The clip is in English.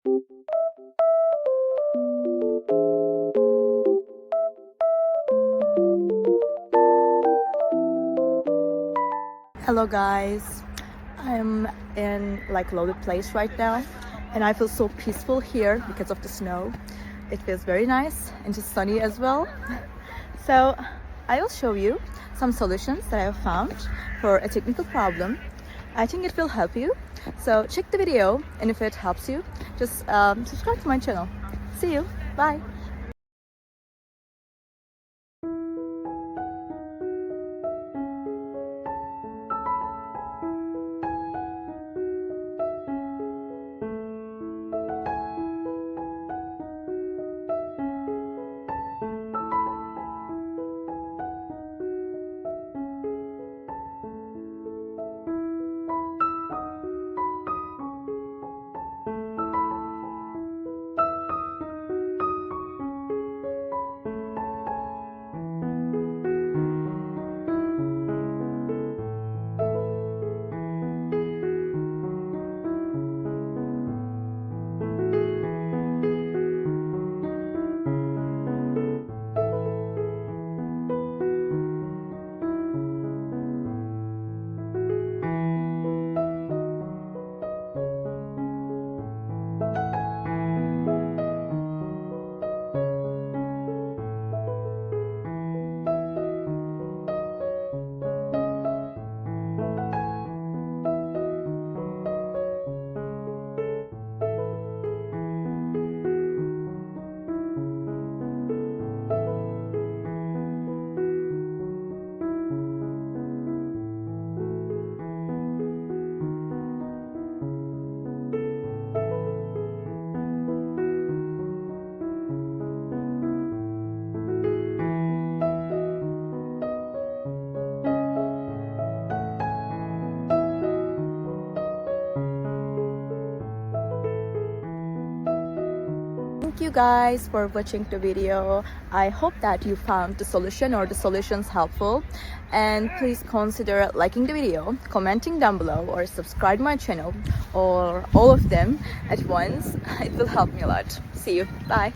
Hello guys, I'm in like loaded place right now and I feel so peaceful here because of the snow. It feels very nice and just sunny as well. So I will show you some solutions that I have found for a technical problem. I think it will help you. So check the video, and if it helps you, just subscribe to my channel. See you. Bye. Thank you guys for watching the video. I hope that you found the solution or the solutions helpful, and please consider liking the video, commenting down below, or subscribe my channel, or all of them at once. It will help me a lot. See you. Bye.